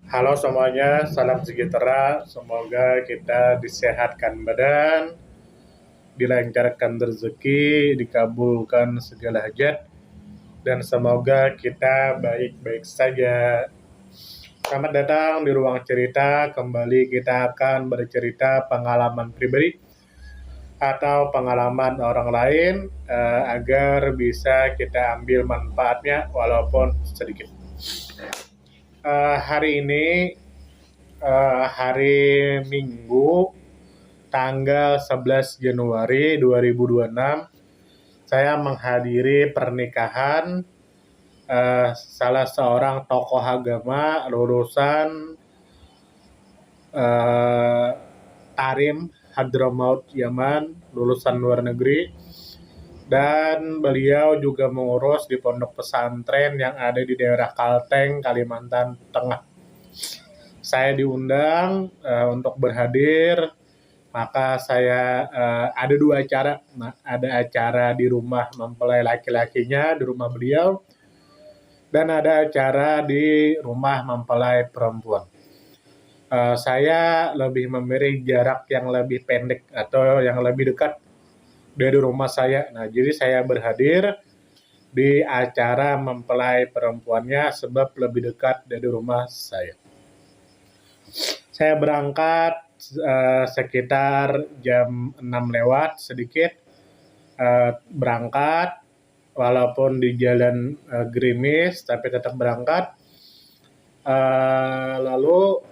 Halo semuanya, salam sejahtera. Semoga kita disehatkan badan, dilancarkan rezeki, dikabulkan segala hajat, dan semoga kita baik-baik saja. Selamat datang di ruang cerita. Kembali kita akan bercerita pengalaman pribadi atau pengalaman orang lain agar bisa kita ambil manfaatnya walaupun sedikit. Hari ini hari Minggu tanggal 11 Januari 2026 saya menghadiri pernikahan salah seorang tokoh agama lulusan Tarim Hadramaut Yaman, lulusan luar negeri, dan beliau juga mengurus di pondok pesantren yang ada di daerah Kalteng, Kalimantan Tengah. Saya diundang untuk berhadir, maka saya ada dua acara. Ada acara di rumah mempelai laki-lakinya, di rumah beliau, dan ada acara di rumah mempelai perempuan. Saya lebih memilih jarak yang lebih pendek atau yang lebih dekat dari rumah saya. Nah, jadi saya berhadir di acara mempelai perempuannya sebab lebih dekat dari rumah saya. Saya berangkat sekitar jam 6 lewat sedikit, berangkat walaupun di jalan gerimis tapi tetap berangkat. Lalu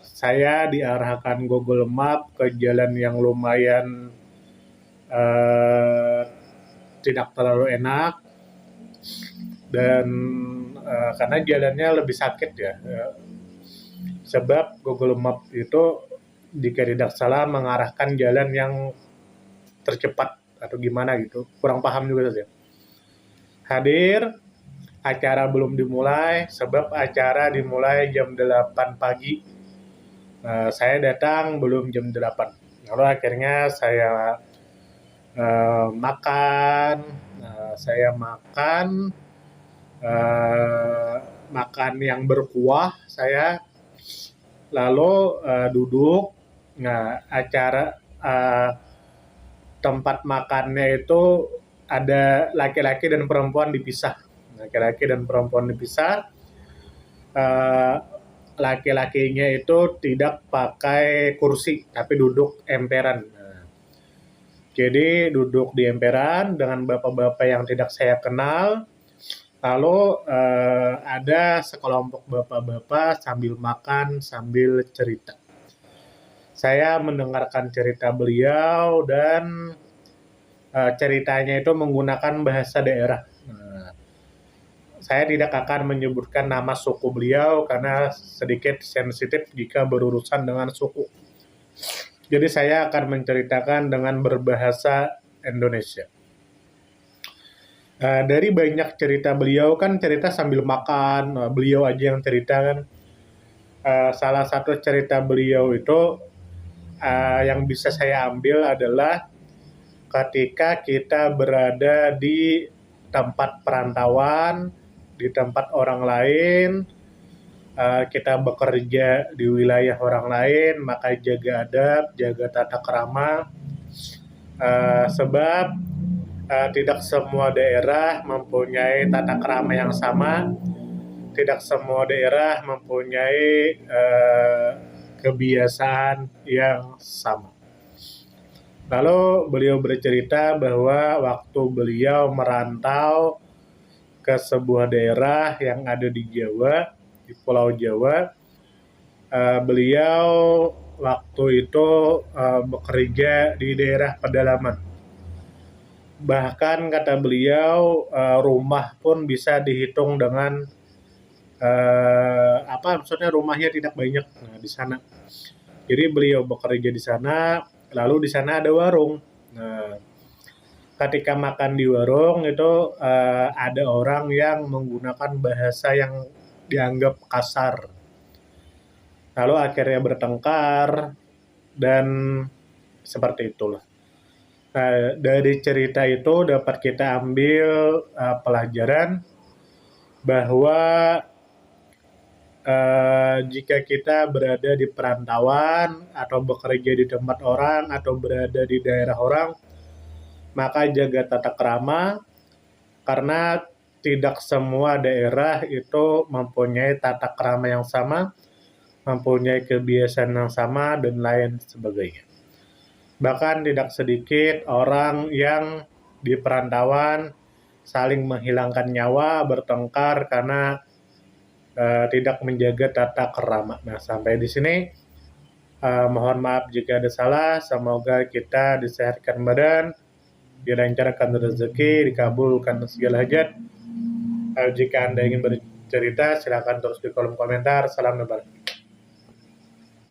saya diarahkan Google Map ke jalan yang lumayan tidak terlalu enak, dan karena jalannya lebih sakit ya, sebab Google Map itu jika tidak salah mengarahkan jalan yang tercepat atau gimana gitu, kurang paham juga saja. Hadir, acara belum dimulai sebab acara dimulai jam 8 pagi. Saya datang belum jam 8. Lalu akhirnya saya makan, makan yang berkuah saya, lalu duduk. Nah, acara tempat makannya itu ada laki-laki dan perempuan dipisah. Laki-lakinya itu tidak pakai kursi tapi duduk emperan. Jadi duduk di emperan dengan bapak-bapak yang tidak saya kenal. Lalu ada sekelompok bapak-bapak sambil makan, sambil cerita. Saya mendengarkan cerita beliau dan ceritanya itu menggunakan bahasa daerah. Saya tidak akan menyebutkan nama suku beliau karena sedikit sensitif jika berurusan dengan suku. Jadi saya akan menceritakan dengan berbahasa Indonesia. Dari banyak cerita beliau, kan cerita sambil makan, beliau aja yang cerita kan. Salah satu cerita beliau itu yang bisa saya ambil adalah ketika kita berada di tempat perantauan, di tempat orang lain, kita bekerja di wilayah orang lain, maka jaga adab, jaga tata krama, sebab tidak semua daerah mempunyai tata krama yang sama, tidak semua daerah mempunyai kebiasaan yang sama. Lalu beliau bercerita bahwa waktu beliau merantau ke sebuah daerah yang ada di Jawa, di Pulau Jawa, beliau waktu itu bekerja di daerah pedalaman. Bahkan kata beliau rumah pun bisa dihitung dengan maksudnya rumahnya tidak banyak di sana. Jadi beliau bekerja di sana, lalu di sana ada warung. Nah, ketika makan di warung itu ada orang yang menggunakan bahasa yang dianggap kasar. Lalu akhirnya bertengkar dan seperti itulah. Nah, dari cerita itu dapat kita ambil pelajaran bahwa jika kita berada di perantauan atau bekerja di tempat orang atau berada di daerah orang, maka jaga tata krama karena tidak semua daerah itu mempunyai tata krama yang sama, mempunyai kebiasaan yang sama, dan lain sebagainya. Bahkan tidak sedikit orang yang di perantauan saling menghilangkan nyawa, bertengkar karena tidak menjaga tata krama. Nah, sampai di sini mohon maaf jika ada salah. Semoga kita disehatkan badan, dilancarkan rezeki, dikabulkan segala hajat. Jika Anda ingin bercerita, silakan terus di kolom komentar. Salam nebar.